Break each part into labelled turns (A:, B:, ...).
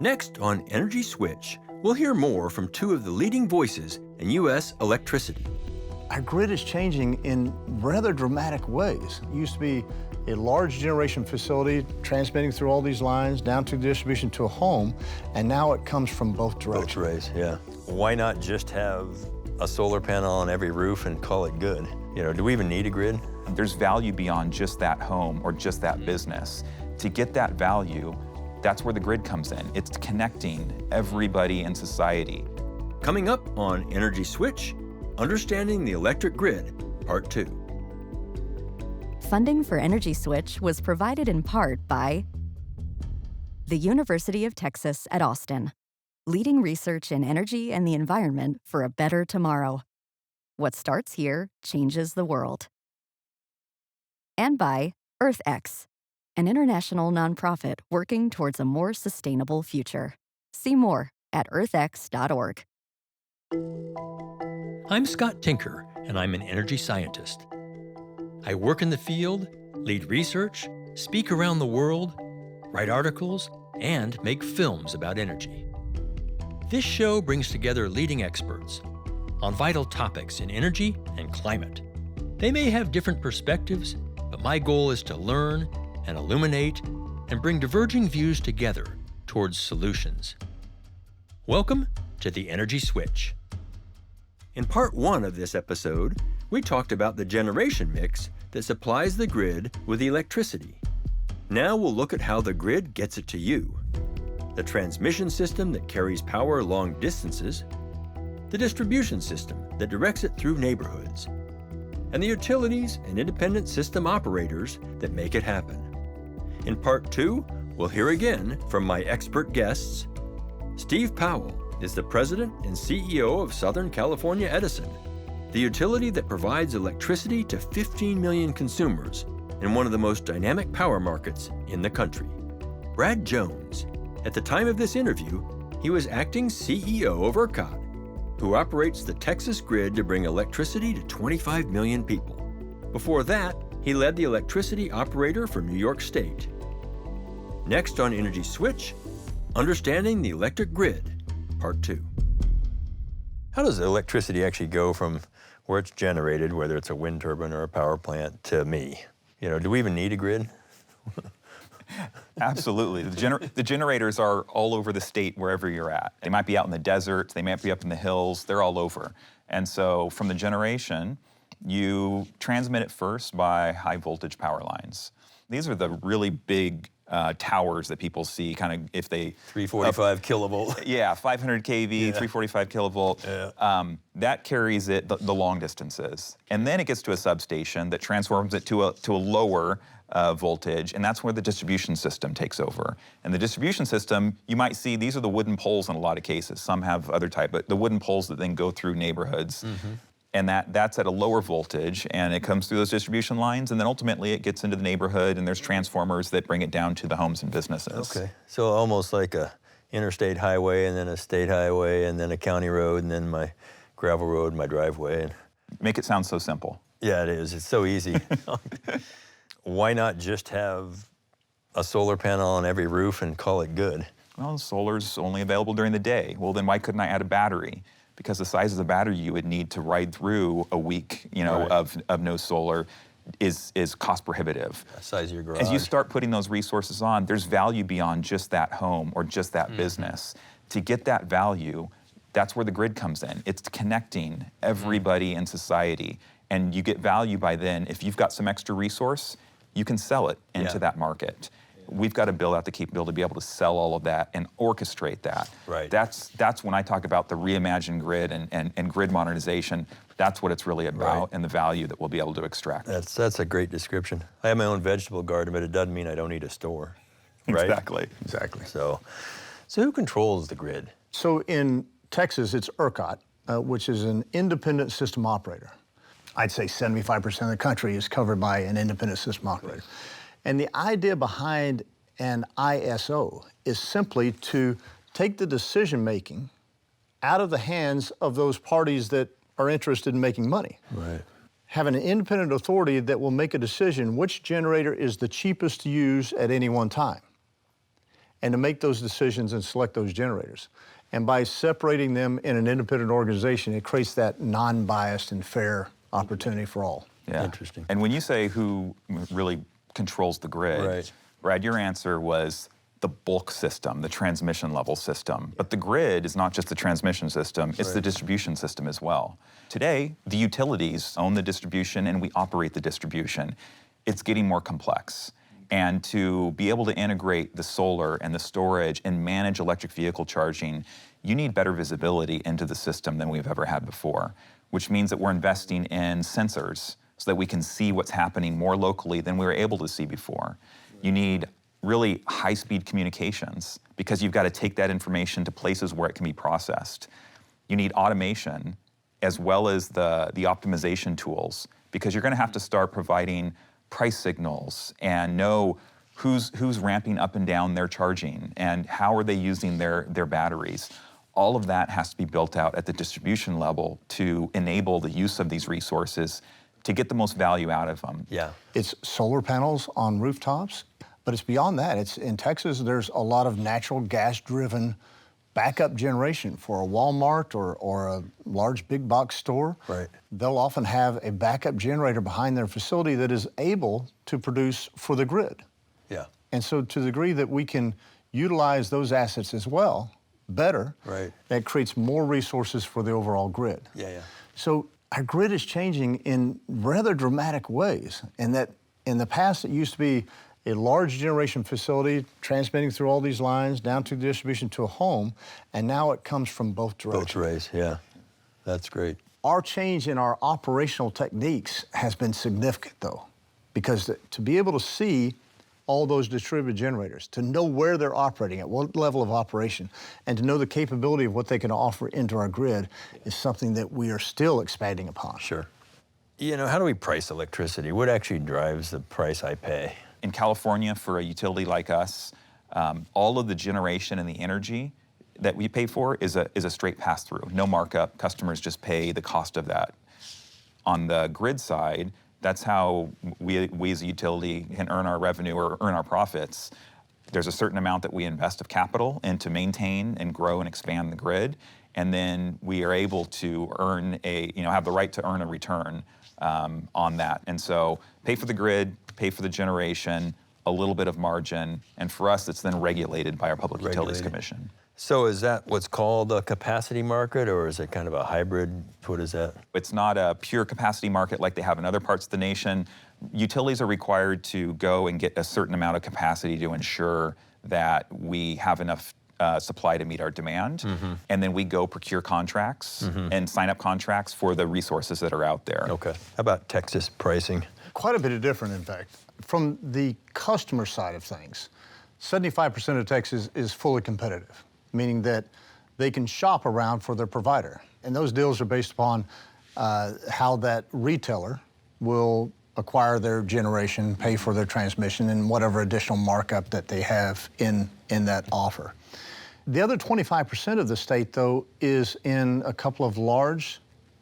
A: Next on Energy Switch, we'll hear more from two of the leading voices in U.S. electricity.
B: Our grid is changing in rather dramatic ways. It used to be a large generation facility transmitting through all these lines down to distribution to a home, and now it comes from both directions.
A: Both ways, yeah. Why not just have a solar panel on every roof and call it good? Do we even need a grid?
C: There's value beyond just that home or just that business. To get that value, that's where the grid comes in. It's connecting everybody in society.
A: Coming up on Energy Switch, Understanding the Electric Grid, Part 2.
D: Funding for Energy Switch was provided in part by the University of Texas at Austin, leading research in energy and the environment for a better tomorrow. What starts here changes the world. And by EarthX, an international nonprofit working towards a more sustainable future. See more at earthx.org.
A: I'm Scott Tinker, and I'm an energy scientist. I work in the field, lead research, speak around the world, write articles, and make films about energy. This show brings together leading experts on vital topics in energy and climate. They may have different perspectives, but my goal is to learn and illuminate and bring diverging views together towards solutions. Welcome to the Energy Switch. In part 1 of this episode, we talked about the generation mix that supplies the grid with electricity. Now we'll look at how the grid gets it to you. The transmission system that carries power long distances, the distribution system that directs it through neighborhoods, and the utilities and independent system operators that make it happen. In part 2, we'll hear again from my expert guests. Steve Powell is the president and CEO of Southern California Edison, the utility that provides electricity to 15 million consumers in one of the most dynamic power markets in the country. Brad Jones. At the time of this interview, he was acting CEO of ERCOT, who operates the Texas grid to bring electricity to 25 million people. Before that, he led the electricity operator for New York State. Next on Energy Switch, Understanding the Electric Grid, Part 2. How does electricity actually go from where it's generated, whether it's a wind turbine or a power plant, to me? Do we even need a grid?
C: Absolutely. The generators are all over the state, wherever you're at. They might be out in the desert, they might be up in the hills, they're all over. And so from the generation, you transmit it first by high voltage power lines. These are the really big towers that people see, kind of if they...
A: 345 kilovolt.
C: Yeah, 500 kV, 345 kilovolt.
A: Yeah.
C: That carries it the long distances. And then it gets to a substation that transforms it to a lower voltage, and that's where the distribution system takes over. And the distribution system, you might see, these are the wooden poles in a lot of cases. Some have other type, but the wooden poles that then go through neighborhoods. Mm-hmm. And that's at a lower voltage, and it comes through those distribution lines, and then ultimately it gets into the neighborhood, and there's transformers that bring it down to the homes and businesses.
A: Okay, so almost like a interstate highway, and then a state highway, and then a county road, and then my gravel road, my driveway.
C: Make it sound so simple.
A: Yeah, it is. It's so easy. Why not just have a solar panel on every roof and call it good?
C: Well, solar's only available during the day. Well, then why couldn't I add a battery? Because the size of the battery you would need to ride through a week,
A: Right.
C: of no solar is cost prohibitive.
A: The size of your garage.
C: As you start putting those resources on, there's value beyond just that home or just that business. To get that value, that's where the grid comes in. It's connecting everybody in society. And you get value by then, if you've got some extra resource, you can sell it into that market. We've got to build out the capability to be able to sell all of that and orchestrate that.
A: Right.
C: That's when I talk about the reimagined grid and grid modernization. That's what it's really about,
A: Right.
C: and the value that we'll be able to extract.
A: That's a great description. I have my own vegetable garden, but it doesn't mean I don't need a store. Right?
C: Exactly.
A: So who controls the grid?
B: So in Texas, it's ERCOT, which is an independent system operator. I'd say 75% of the country is covered by an independent system operator. Right. And the idea behind an ISO is simply to take the decision-making out of the hands of those parties that are interested in making money.
A: Right.
B: Have an independent authority that will make a decision which generator is the cheapest to use at any one time. and to make those decisions and select those generators. And by separating them in an independent organization, it creates that non-biased and fair opportunity for all.
C: Yeah.
A: Interesting.
C: And when you say who really controls the grid,
A: Right.
C: Brad, your answer was the bulk system, the transmission level system. But the grid is not just the transmission system, it's the distribution system as well. Today, the utilities own the distribution and we operate the distribution. It's getting more complex. And to be able to integrate the solar and the storage and manage electric vehicle charging, you need better visibility into the system than we've ever had before, which means that we're investing in sensors so that we can see what's happening more locally than we were able to see before. You need really high-speed communications because you've got to take that information to places where it can be processed. You need automation as well as the optimization tools because you're going to have to start providing price signals and know who's ramping up and down their charging and how are they using their batteries. All of that has to be built out at the distribution level to enable the use of these resources to get the most value out of them.
A: Yeah.
B: It's solar panels on rooftops, but it's beyond that. It's in Texas, there's a lot of natural gas-driven backup generation for a Walmart or a large big box store.
A: Right.
B: They'll often have a backup generator behind their facility that is able to produce for the grid.
A: Yeah.
B: And so to the degree that we can utilize those assets as well, better,
A: Right.
B: that creates more resources for the overall grid.
A: Yeah, yeah.
B: So our grid is changing in rather dramatic ways, and that in the past it used to be a large generation facility transmitting through all these lines down to the distribution to a home, and now it comes from both directions.
A: Both ways, yeah. That's great.
B: Our change in our operational techniques has been significant though, because to be able to see all those distributed generators, to know where they're operating, at what level of operation, and to know the capability of what they can offer into our grid is something that we are still expanding upon.
A: Sure. You know, how do we price electricity? What actually drives the price I pay?
C: In California, for a utility like us, all of the generation and the energy that we pay for is a straight pass-through, no markup. Customers just pay the cost of that. On the grid side, that's how we as a utility can earn our revenue or earn our profits. There's a certain amount that we invest of capital and to maintain and grow and expand the grid, and then we are able to earn have the right to earn a return on that. And so pay for the grid, pay for the generation, a little bit of margin, and for us, it's then regulated by our Public Utilities Commission.
A: So is that what's called a capacity market, or is it kind of a hybrid? What is that?
C: It's not a pure capacity market like they have in other parts of the nation. Utilities are required to go and get a certain amount of capacity to ensure that we have enough supply to meet our demand. And then we go procure contracts and sign up contracts for the resources that are out there.
A: Okay. How about Texas pricing?
B: Quite a bit different, in fact. From the customer side of things, 75% of Texas is fully competitive, meaning that they can shop around for their provider. And those deals are based upon how that retailer will acquire their generation, pay for their transmission, and whatever additional markup that they have in that offer. The other 25% of the state, though, is in a couple of large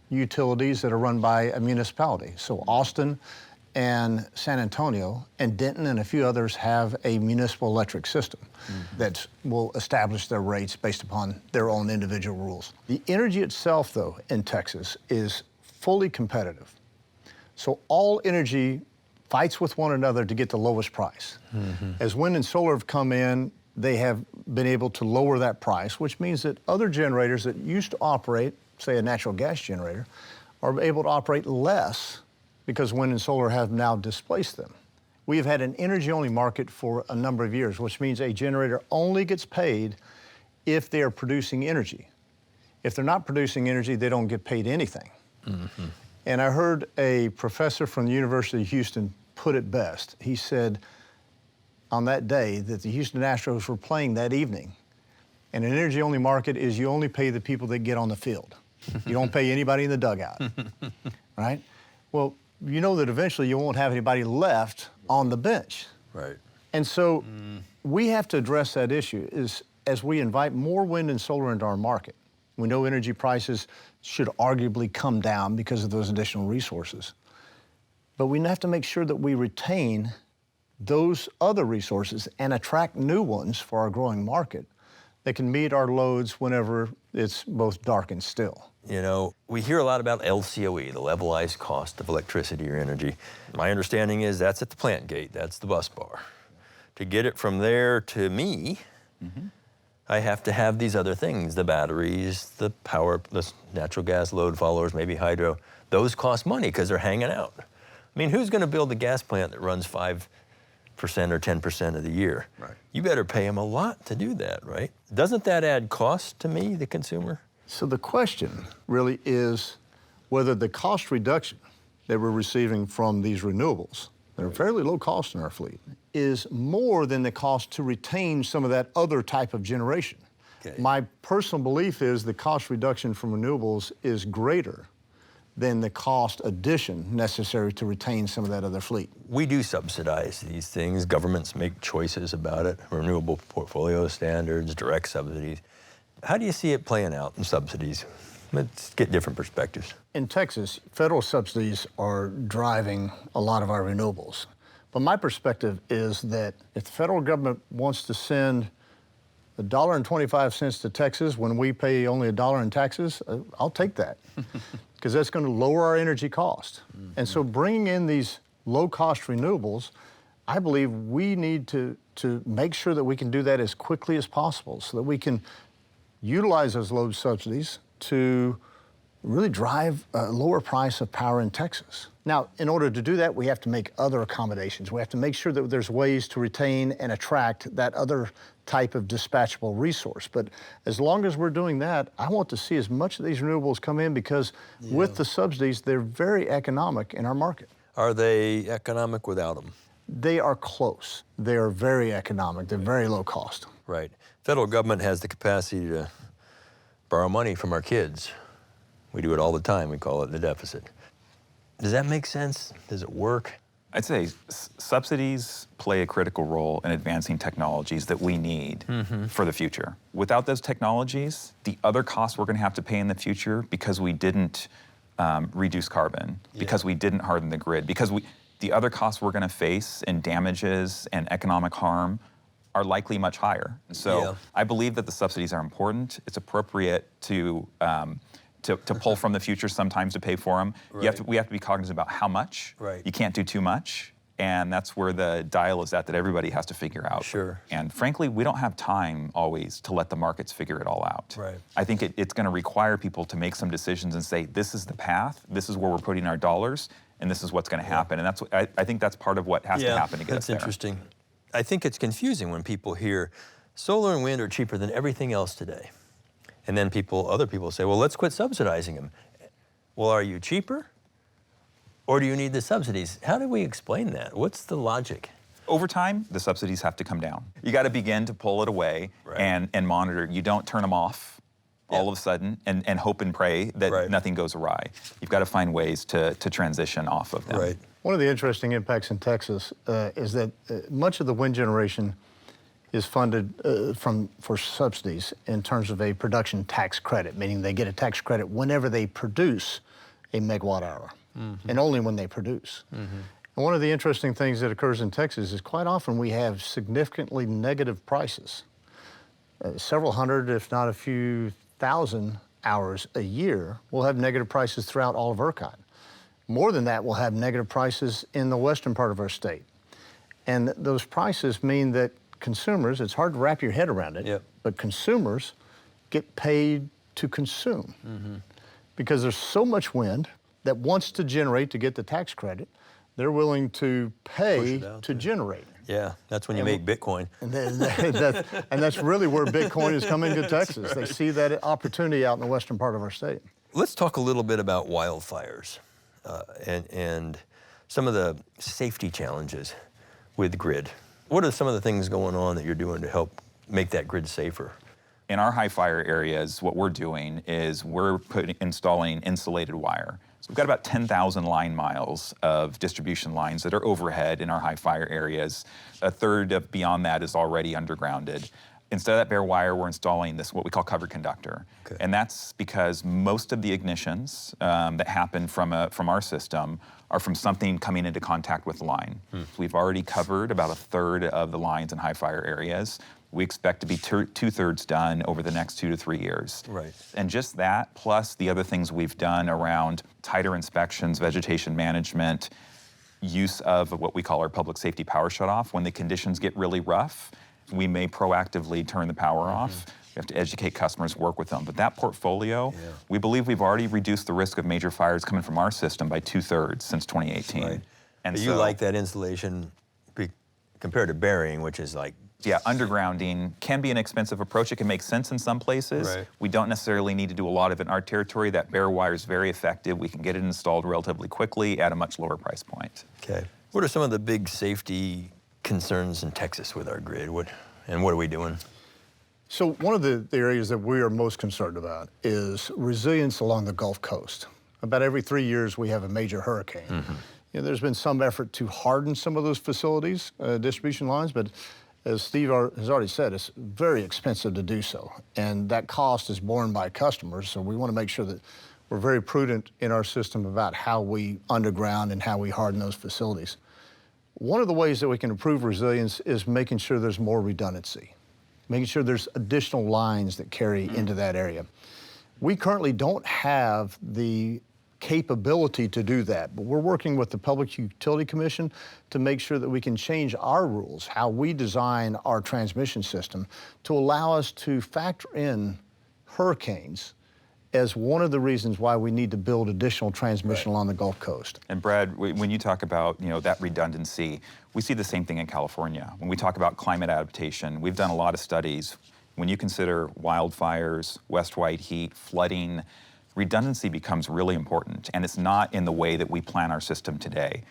B: utilities that are run by a municipality. So Austin and San Antonio and Denton and a few others have a municipal electric system that will establish their rates based upon their own individual rules. The energy itself, though, in Texas is fully competitive. So all energy fights with one another to get the lowest price. As wind and solar have come in, they have been able to lower that price, which means that other generators that used to operate, say a natural gas generator, are able to operate less because wind and solar have now displaced them. We have had an energy-only market for a number of years, which means a generator only gets paid if they are producing energy. If they're not producing energy, they don't get paid anything. And I heard a professor from the University of Houston put it best. He said on that day that the Houston Astros were playing that evening, and an energy-only market is you only pay the people that get on the field. You don't pay anybody in the dugout, right? Well, you know that eventually you won't have anybody left on the bench.
A: Right.
B: And so we have to address that issue as we invite more wind and solar into our market. We know energy prices should arguably come down because of those additional resources. But we have to make sure that we retain those other resources and attract new ones for our growing market that can meet our loads whenever it's both dark and still.
A: You know, we hear a lot about LCOE, the levelized cost of electricity or energy. My understanding is that's at the plant gate, that's the bus bar. To get it from there to me, I have to have these other things, the batteries, the power, the natural gas load followers, maybe hydro. Those cost money because they're hanging out. I mean, who's going to build a gas plant that runs 5% or 10% of the year?
B: Right.
A: You better pay them a lot to do that, right? Doesn't that add cost to me, the consumer?
B: So the question really is whether the cost reduction that we're receiving from these renewables, that are fairly low cost in our fleet, is more than the cost to retain some of that other type of generation.
A: Okay.
B: My personal belief is the cost reduction from renewables is greater than the cost addition necessary to retain some of that other fleet.
A: We do subsidize these things. Governments make choices about it, renewable portfolio standards, direct subsidies. How do you see it playing out in subsidies? Let's get different perspectives.
B: In Texas, federal subsidies are driving a lot of our renewables. But my perspective is that if the federal government wants to send $1.25 to Texas when we pay only $1 in taxes, I'll take that. Because that's going to lower our energy cost. And so bringing in these low-cost renewables, I believe we need to make sure that we can do that as quickly as possible so that we can utilize those load subsidies to really drive a lower price of power in Texas. Now, in order to do that, we have to make other accommodations. We have to make sure that there's ways to retain and attract that other type of dispatchable resource. But as long as we're doing that, I want to see as much of these renewables come in because with the subsidies, they're very economic in our market.
A: Are they economic without them?
B: They are close. They are very economic. They're very low cost.
A: Right. Federal government has the capacity to borrow money from our kids. We do it all the time. We call it the deficit. Does that make sense? Does it work?
C: I'd say subsidies play a critical role in advancing technologies that we need for the future. Without those technologies, the other costs we're going to have to pay in the future because we didn't reduce carbon, because we didn't harden the grid, because the other costs we're going to face in damages and economic harm are likely much higher. So I believe that the subsidies are important. It's appropriate to pull from the future sometimes to pay for them.
A: Right.
C: We have to be cognizant about how much.
A: Right.
C: You can't do too much. And that's where the dial is at that everybody has to figure out.
A: Sure.
C: And frankly, we don't have time always to let the markets figure it all out.
A: Right.
C: I think it's going to require people to make some decisions and say, this is the path, this is where we're putting our dollars, and this is what's going to happen. And that's I think that's part of what has to happen to get us there.
A: That's interesting. I think it's confusing when people hear solar and wind are cheaper than everything else today. And then other people say, well, let's quit subsidizing them. Well, are you cheaper? Or do you need the subsidies? How do we explain that? What's the logic?
C: Over time, the subsidies have to come down. You got to begin to pull it away and monitor. You don't turn them off all of a sudden and hope and pray that nothing goes awry. You've got to find ways to transition off of them.
A: Right.
B: One of the interesting impacts in Texas is that much of the wind generation is funded for subsidies in terms of a production tax credit, meaning they get a tax credit whenever they produce a megawatt hour, and only when they produce. And one of the interesting things that occurs in Texas is quite often we have significantly negative prices. Several hundred, if not a few thousand hours a year, we'll have negative prices throughout all of ERCOT. More than that, we'll have negative prices in the western part of our state. And those prices mean that consumers, it's hard to wrap your head around it, but consumers get paid to consume because there's so much wind that wants to generate to get the tax credit, they're willing to pay to generate.
A: Yeah, that's when you make Bitcoin.
B: And that's really where Bitcoin is coming to Texas. They see that opportunity out in the western part of our state.
A: Let's talk a little bit about wildfires and some of the safety challenges with grid. What are some of the things going on that you're doing to help make that grid safer?
C: In our high fire areas, what we're doing is we're installing insulated wire. So we've got about 10,000 line miles of distribution lines that are overhead in our high fire areas. A third of beyond that is already undergrounded. Instead of that bare wire, we're installing this, what we call covered conductor.
A: Okay.
C: And that's because most of the ignitions that happen from our system are from something coming into contact with the line. We've already covered about a third of the lines in high fire areas. We expect to be two-thirds done over the next 2 to 3 years.
A: Right.
C: And just that, plus the other things we've done around tighter inspections, vegetation management, use of what we call our public safety power shutoff. When the conditions get really rough, we may proactively turn the power off. We have to educate customers, work with them. But that portfolio, we believe we've already reduced the risk of major fires coming from our system by 2/3 since 2018.
A: Right.
C: And
A: You like that installation compared to burying, which is like...
C: Yeah, undergrounding can be an expensive approach. It can make sense in some places.
A: Right.
C: We don't necessarily need to do a lot of it in our territory. That bare wire is very effective. We can get it installed relatively quickly at a much lower price point.
A: Okay. What are some of the big safety concerns in Texas with our grid? What are we doing?
B: So one of the areas that we are most concerned about is resilience along the Gulf Coast. About every 3 years, we have a major hurricane. You know, there's been some effort to harden some of those facilities, distribution lines, but as Steve has already said, it's very expensive to do so. And that cost is borne by customers, so we want to make sure that we're very prudent in our system about how we underground and how we harden those facilities. One of the ways that we can improve resilience is making sure there's more redundancy, making sure there's additional lines that carry into that area. We currently don't have the capability to do that, but we're working with the Public Utility Commission to make sure that we can change our rules, how we design our transmission system, to allow us to factor in hurricanes as one of the reasons why we need to build additional transmission along the Gulf Coast.
C: And Brad, when you talk about that redundancy, we see the same thing in California. When we talk about climate adaptation, we've done a lot of studies. When you consider wildfires, west white heat, flooding, redundancy becomes really important, and it's not in the way that we plan our system today.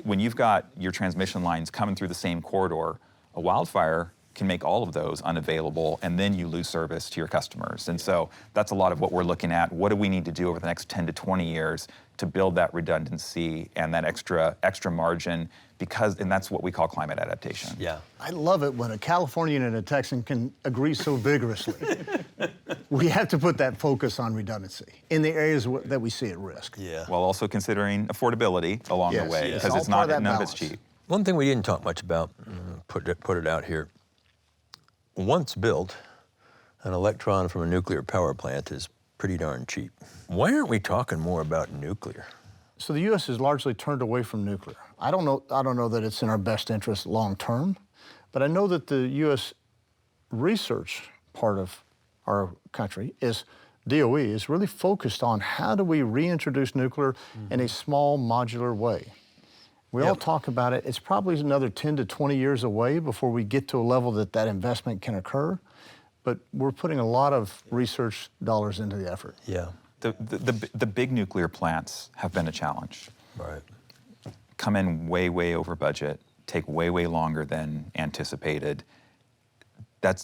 C: When you've got your transmission lines coming through the same corridor, a wildfire can make all of those unavailable, and then you lose service to your customers. And so that's a lot of what we're looking at. What do we need to do over the next 10 to 20 years to build that redundancy and that extra margin, and that's what we call climate adaptation.
A: Yeah.
B: I love it when a Californian and a Texan can agree so vigorously. We have to put that focus on redundancy in the areas that we see at risk.
A: Yeah.
C: While also considering affordability along the way, because it's not none of it's cheap.
A: One thing we didn't talk much about, put it out here. Once built, an electron from a nuclear power plant is pretty darn cheap. Why aren't we talking more about nuclear?
B: So the U.S. has largely turned away from nuclear. I don't know that it's in our best interest long term, but I know that the U.S. research part of our country DOE is really focused on how do we reintroduce nuclear in a small modular way. We all talk about it. It's probably another 10 to 20 years away before we get to a level that investment can occur, but we're putting a lot of research dollars into the effort.
A: Yeah.
C: The big nuclear plants have been a challenge.
A: Right.
C: Come in way, way over budget, take way, way longer than anticipated.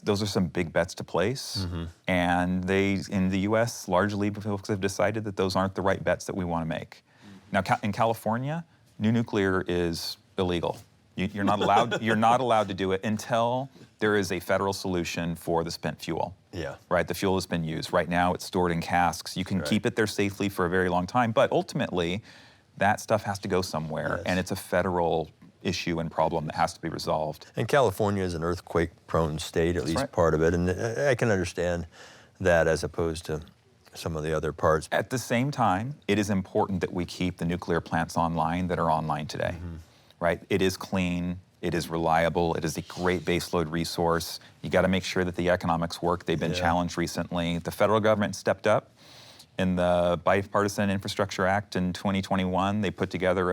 C: Those are some big bets to place. And in the U.S., largely folks have decided that those aren't the right bets that we want to make. Now, in California, new nuclear is illegal. You're not allowed to do it until there is a federal solution for the spent fuel.
A: Yeah.
C: Right, the fuel has been used. Right now, it's stored in casks. You can keep it there safely for a very long time, but ultimately, that stuff has to go somewhere, and it's a federal issue and problem that has to be resolved.
A: And California is an earthquake-prone state, at least part of it, and I can understand that as opposed to some of the other parts.
C: At the same time, it is important that we keep the nuclear plants online that are online today. Right? It is clean, it is reliable, it is a great baseload resource. You got to make sure that the economics work. They've been challenged recently. The federal government stepped up in the Bipartisan Infrastructure Act in 2021. They put together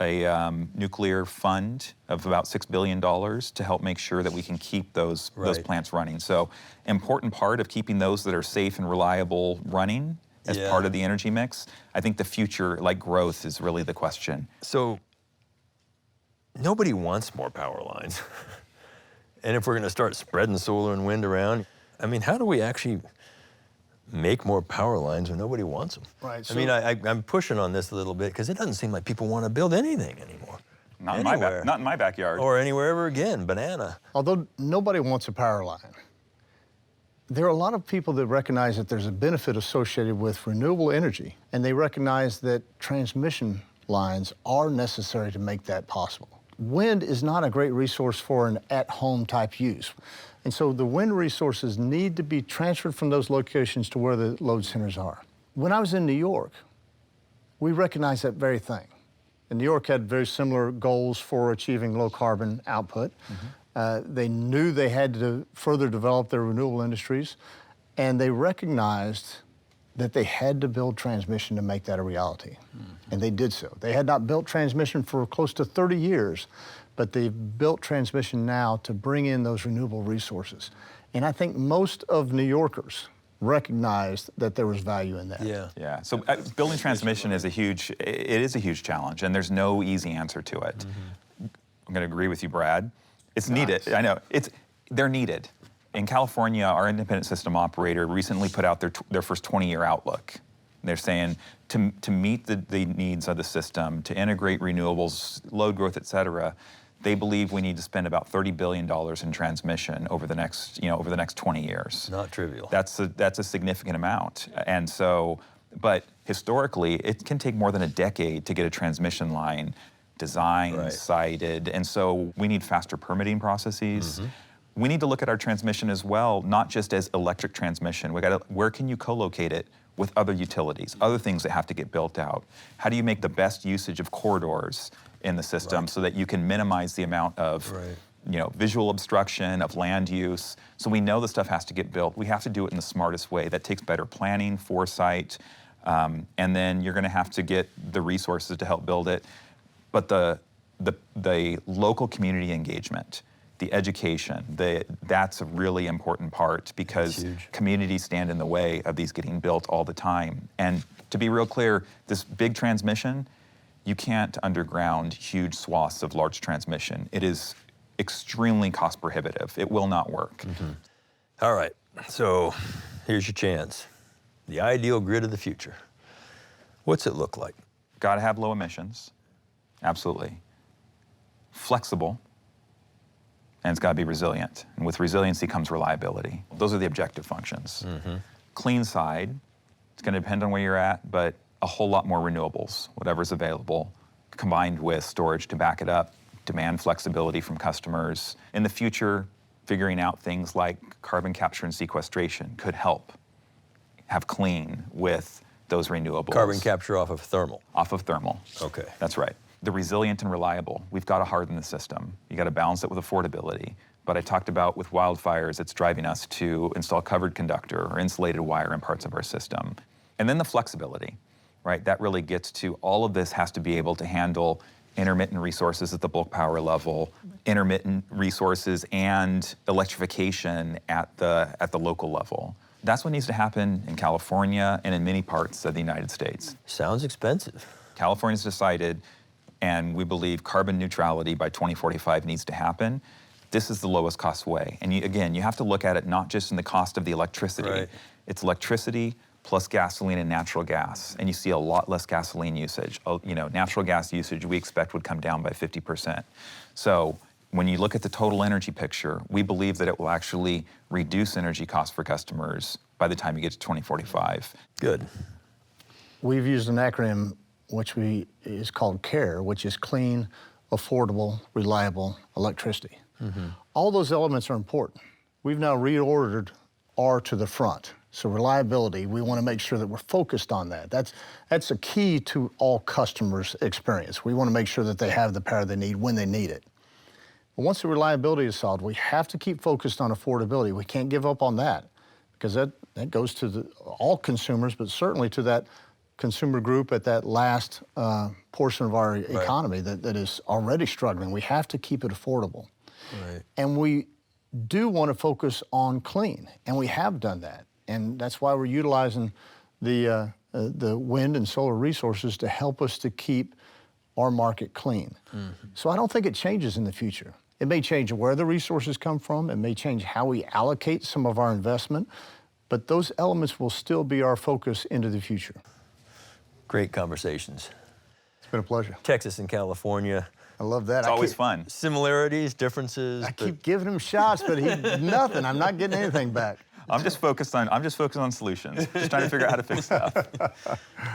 C: a nuclear fund of about $6 billion to help make sure that we can keep those plants running. So, important part of keeping those that are safe and reliable running as part of the energy mix. I think the future, like growth, is really the question.
A: So, nobody wants more power lines. And if we're going to start spreading solar and wind around, I mean, how do we actually make more power lines when nobody wants them?
B: Right.
A: I mean, I'm pushing on this a little bit because it doesn't seem like people want to build anything anymore.
C: Not
A: Anywhere.
C: not in my backyard.
A: Or anywhere ever again, banana.
B: Although nobody wants a power line, there are a lot of people that recognize that there's a benefit associated with renewable energy, and they recognize that transmission lines are necessary to make that possible. Wind is not a great resource for an at-home type use. And so the wind resources need to be transferred from those locations to where the load centers are. When I was in New York, we recognized that very thing. And New York had very similar goals for achieving low carbon output. They knew they had to further develop their renewable industries, and they recognized that they had to build transmission to make that a reality. And they did so. They had not built transmission for close to 30 years, but they've built transmission now to bring in those renewable resources. And I think most of New Yorkers recognized that there was value in that.
C: Yeah. So building transmission is a huge challenge, and there's no easy answer to it. I'm going to agree with you, Brad. It's needed. I know. They're needed. In California, our independent system operator recently put out their first 20-year outlook. They're saying to meet the needs of the system, to integrate renewables, load growth, et cetera, they believe we need to spend about $30 billion in transmission over the next 20 years.
A: Not trivial.
C: That's a significant amount. And so, but historically, it can take more than a decade to get a transmission line designed, sited, and so we need faster permitting processes. We need to look at our transmission as well, not just as electric transmission. Where can you co-locate it with other utilities, other things that have to get built out? How do you make the best usage of corridors in the system so that you can minimize the amount of visual obstruction, of land use? So we know the stuff has to get built. We have to do it in the smartest way. That takes better planning, foresight, and then you're going to have to get the resources to help build it. But the local community engagement, the education, that's a really important part, because communities stand in the way of these getting built all the time. And to be real clear, this big transmission, you can't underground huge swaths of large transmission. It is extremely cost prohibitive. It will not work.
A: All right, so here's your chance. The ideal grid of the future. What's it look like?
C: Got to have low emissions. Absolutely. Flexible, and it's got to be resilient. And with resiliency comes reliability. Those are the objective functions. Clean side, it's going to depend on where you're at, but a whole lot more renewables, whatever's available, combined with storage to back it up, demand flexibility from customers. In the future, figuring out things like carbon capture and sequestration could help have clean with those renewables.
A: Carbon capture off of thermal.
C: Off of thermal.
A: Okay.
C: That's right. The resilient and reliable. We've got to harden the system. You got to balance it with affordability. But I talked about with wildfires, it's driving us to install covered conductor or insulated wire in parts of our system. And then the flexibility, right? That really gets to all of this has to be able to handle intermittent resources at the bulk power level, intermittent resources and electrification at the local level. That's what needs to happen in California and in many parts of the United States.
A: Sounds expensive.
C: California's decided, and we believe carbon neutrality by 2045 needs to happen. This is the lowest cost way. And again, you have to look at it not just in the cost of the electricity. It's electricity plus gasoline and natural gas. And you see a lot less gasoline usage. Natural gas usage we expect would come down by 50%. So when you look at the total energy picture, we believe that it will actually reduce energy costs for customers by the time you get to 2045.
A: Good.
B: We've used an acronym which is called CARE, which is clean, affordable, reliable electricity. All those elements are important. We've now reordered R to the front. So reliability, we want to make sure that we're focused on that. That's a key to all customers' experience. We want to make sure that they have the power they need when they need it. But once the reliability is solved, we have to keep focused on affordability. We can't give up on that, because that goes to all consumers, but certainly to that consumer group at that last portion of our economy that is already struggling. We have to keep it affordable. And we do want to focus on clean, and we have done that. And that's why we're utilizing the wind and solar resources to help us to keep our market clean. So I don't think it changes in the future. It may change where the resources come from. It may change how we allocate some of our investment, but those elements will still be our focus into the future.
A: Great conversations.
B: It's been a pleasure.
A: Texas and California,
B: I love that.
C: It's always fun.
A: Similarities, differences.
B: I keep giving him shots, but nothing. I'm not getting anything back.
C: I'm just focused on solutions. Just trying to figure out how to fix stuff.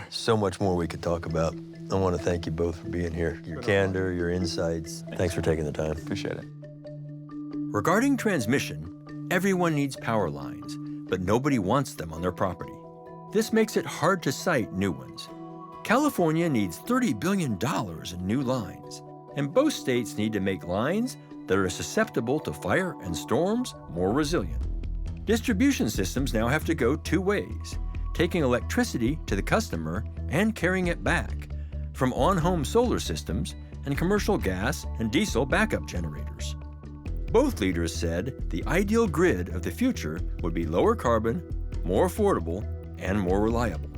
A: So much more we could talk about. I want to thank you both for being here. Your candor, your insights. Thanks for taking the time.
C: Appreciate it.
A: Regarding transmission, everyone needs power lines, but nobody wants them on their property. This makes it hard to site new ones. California needs $30 billion in new lines, and both states need to make lines that are susceptible to fire and storms more resilient. Distribution systems now have to go two ways, taking electricity to the customer and carrying it back, from on-home solar systems and commercial gas and diesel backup generators. Both leaders said the ideal grid of the future would be lower carbon, more affordable, and more reliable.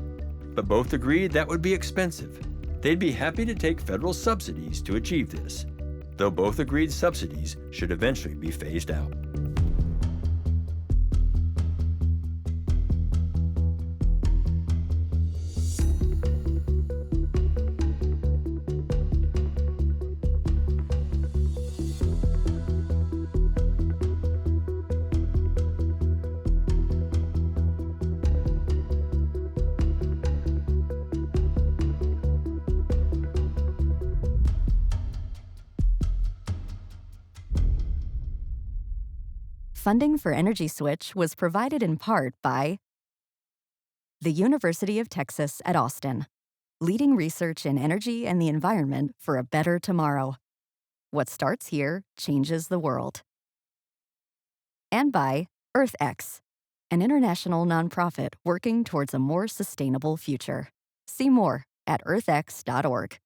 A: But both agreed that would be expensive. They'd be happy to take federal subsidies to achieve this, though both agreed subsidies should eventually be phased out.
D: Funding for Energy Switch was provided in part by the University of Texas at Austin, leading research in energy and the environment for a better tomorrow. What starts here changes the world. And by EarthX, an international nonprofit working towards a more sustainable future. See more at earthx.org.